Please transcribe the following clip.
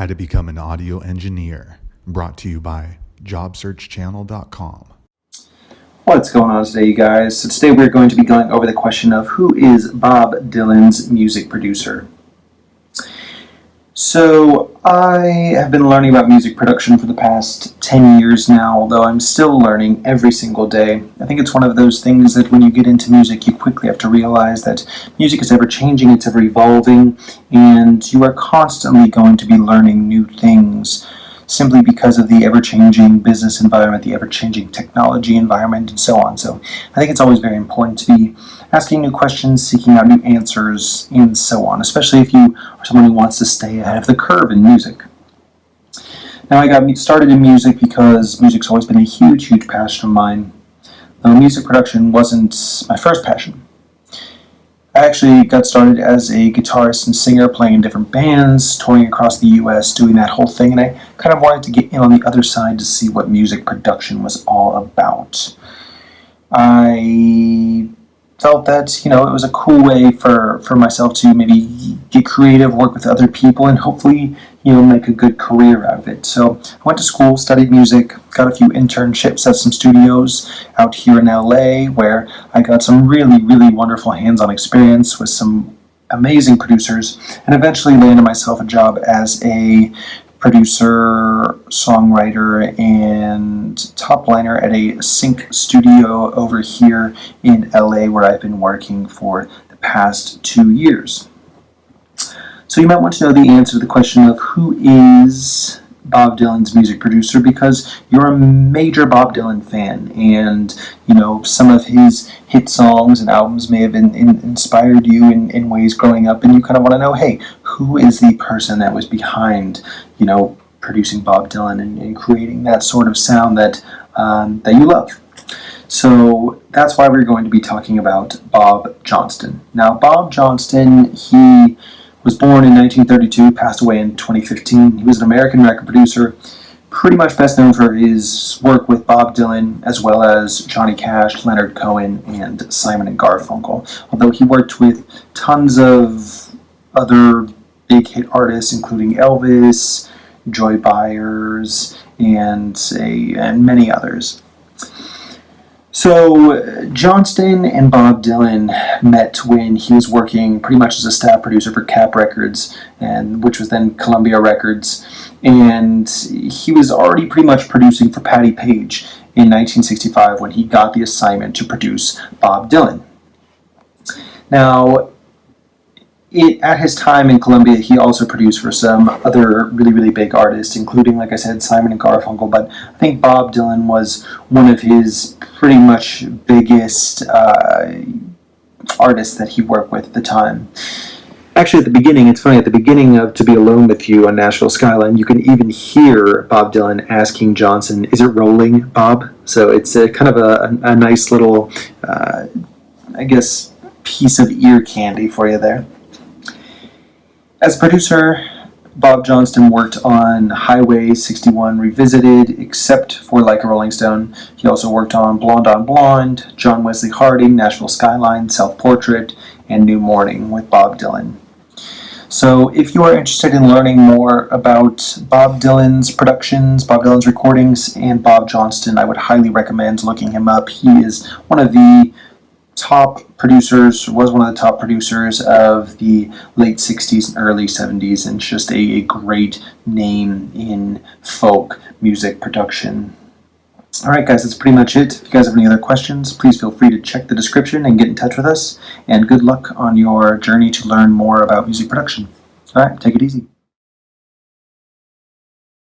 How to become an audio engineer, brought to you by jobsearchchannel.com. What's going on today, you guys? So today we're going to be going over the question of who is Bob Dylan's music producer. So I have been learning about music production for the past 10 years now, although I'm still learning every single day. I think it's one of those things that when you get into music, you quickly have to realize that music is ever changing, it's ever evolving, and you are constantly going to be learning new things simply because of the ever-changing business environment, the ever-changing technology environment, and so on. So I think it's always very important to be asking new questions, seeking out new answers, and so on, especially if you are someone who wants to stay ahead of the curve in music. Now, I got started in music because music's always been a huge, huge passion of mine, though music production wasn't my first passion. I actually got started as a guitarist and singer, playing in different bands, touring across the US, doing that whole thing, and I kind of wanted to get in on the other side to see what music production was all about. I felt that, it was a cool way for myself to maybe get creative, work with other people, and hopefully, make a good career out of it. So I went to school, studied music, got a few internships at some studios out here in LA, where I got some really, really wonderful hands-on experience with some amazing producers, and eventually landed myself a job as a producer, songwriter, and top liner at a sync studio over here in LA, where I've been working for the past 2 years. So you might want to know the answer to the question of who is Bob Dylan's music producer, because you're a major Bob Dylan fan, and some of his hit songs and albums may have inspired you in ways growing up, and you kind of want to know, hey, who is the person that was behind producing Bob Dylan and creating that sort of sound that you love. So that's why we're going to be talking about Bob Johnston. Now, Bob Johnston, he was born in 1932, passed away in 2015. He was an American record producer, pretty much best known for his work with Bob Dylan, as well as Johnny Cash, Leonard Cohen, and Simon and Garfunkel. Although he worked with tons of other big hit artists, including Elvis, Joy Byers, and many others. So Johnston and Bob Dylan met when he was working pretty much as a staff producer for Cap Records, which was then Columbia Records, and he was already pretty much producing for Patti Page in 1965 when he got the assignment to produce Bob Dylan. Now, at his time in Columbia, he also produced for some other really, really big artists, including, like I said, Simon and Garfunkel, but I think Bob Dylan was one of his pretty much biggest artists that he worked with at the time. Actually, at the beginning, it's funny, at the beginning of To Be Alone With You on Nashville Skyline, you can even hear Bob Dylan asking Johnson, "Is it rolling, Bob?" So it's kind of a nice little, piece of ear candy for you there. As producer, Bob Johnston worked on Highway 61 Revisited, except for Like a Rolling Stone. He also worked on Blonde on Blonde, John Wesley Harding, Nashville Skyline, Self-Portrait, and New Morning with Bob Dylan. So if you are interested in learning more about Bob Dylan's productions, Bob Dylan's recordings, and Bob Johnston, I would highly recommend looking him up. He is one of the top producers, was one of the top producers of the late 60s and early 70s, and just a great name in folk music production. Alright guys, that's pretty much it. If you guys have any other questions, please feel free to check the description and get in touch with us, and good luck on your journey to learn more about music production. Alright, take it easy.